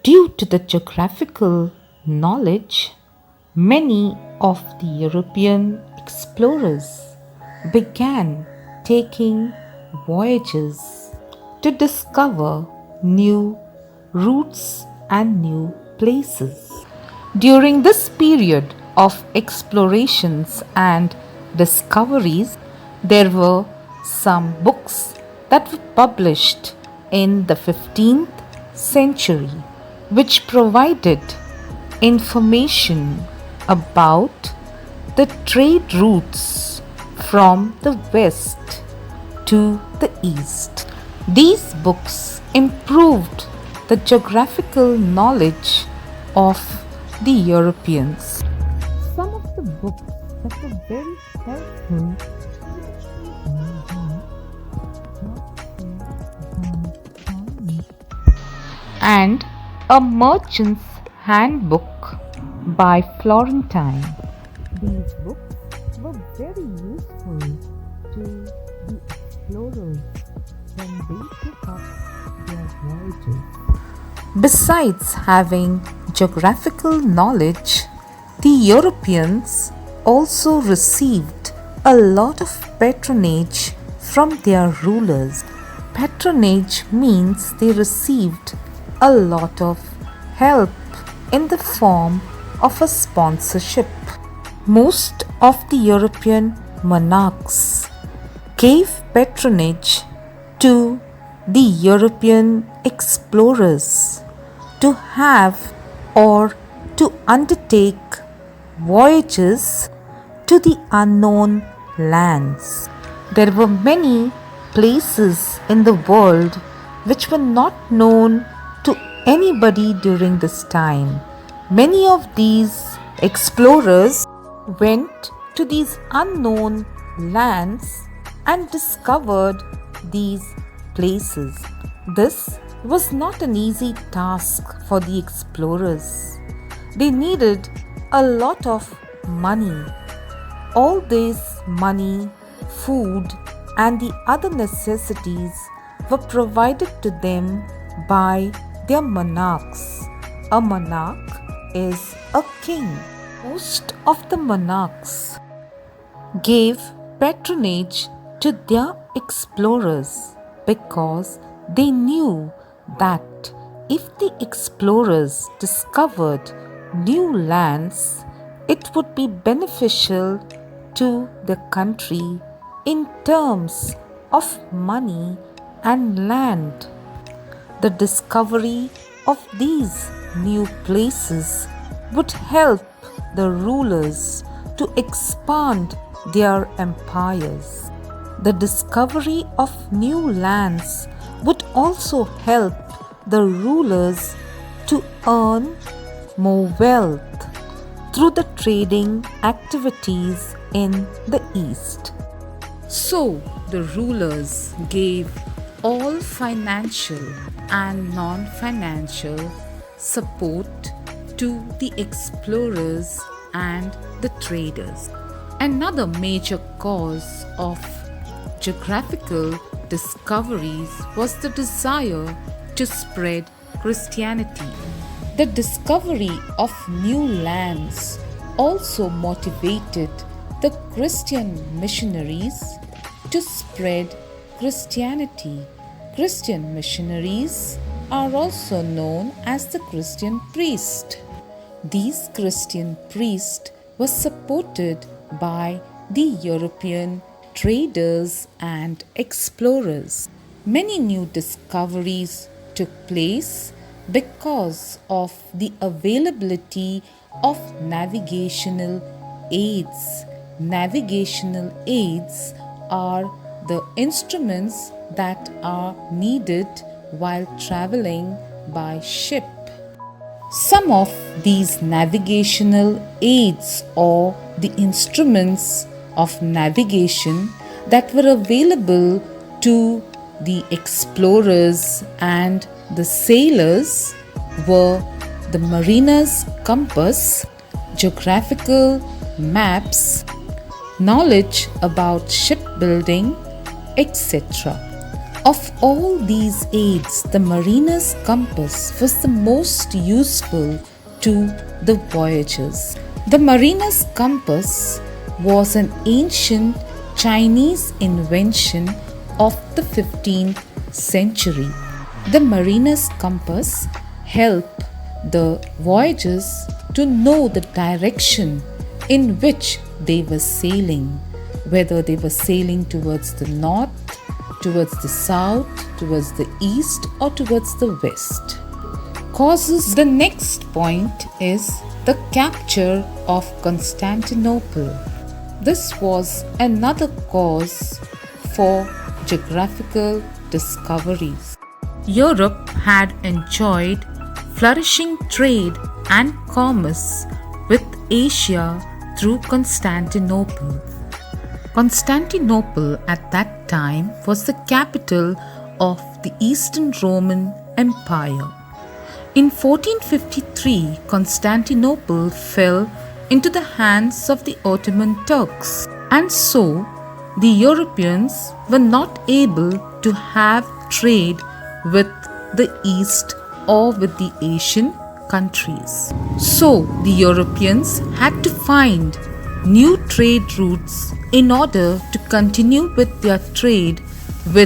Due to the geographical knowledge, many of the European explorers began taking voyages to discover new routes and new places. During this period of explorations and discoveries, there were some books that were published in the 15th century which provided information about the trade routes from the west to the east. These books improved the geographical knowledge of the Europeans. Some of the books that were very helpful and a merchant's handbook by Florentine. These books were very useful to the explorers when they took up their voyages. Besides having geographical knowledge, the Europeans also received a lot of patronage from their rulers. Patronage means they received a lot of help in the form of a sponsorship. Most of the European monarchs gave patronage to the European explorers to have or to undertake voyages to the unknown lands. There were many places in the world which were not known to anybody during this time. Many of these explorers went to these unknown lands and discovered these places. This was not an easy task for the explorers. They needed a lot of money. All this money, food, and the other necessities were provided to them by their monarchs. A monarch is a king. Most of the monarchs gave patronage to their explorers because they knew that if the explorers discovered new lands, it would be beneficial to the country in terms of money and land. The discovery of these new places would help the rulers to expand their empires. The discovery of new lands would also help the rulers to earn more wealth through the trading activities in the east. So the rulers gave all financial and non-financial support to the explorers and the traders. Another major cause of geographical discoveries was the desire to spread Christianity. The discovery of new lands also motivated the Christian missionaries to spread Christianity. Christian missionaries are also known as the Christian priests. These Christian priests were supported by the European traders and explorers. Many new discoveries took place because of the availability of navigational aids. Navigational aids are the instruments that are needed while traveling by ship. Some of these navigational aids or the instruments of navigation that were available to the explorers and the sailors were the mariner's compass, geographical maps, knowledge about shipbuilding, etc. Of all these aids, the mariner's compass was the most useful to the voyagers. The mariner's compass was an ancient Chinese invention of the 15th century. The mariner's compass helped the voyagers to know the direction in which they were sailing, whether they were sailing towards the north, towards the south, towards the east, or towards the west. Causes. The next point is the capture of Constantinople. This was another cause for geographical discoveries. Europe had enjoyed flourishing trade and commerce with Asia through Constantinople. Constantinople at that time was the capital of the Eastern Roman Empire. In 1453, Constantinople fell into the hands of the Ottoman Turks, and so the Europeans were not able to have trade with the East or with the Asian countries. So the Europeans had to find new trade routes in order to continue with their trade with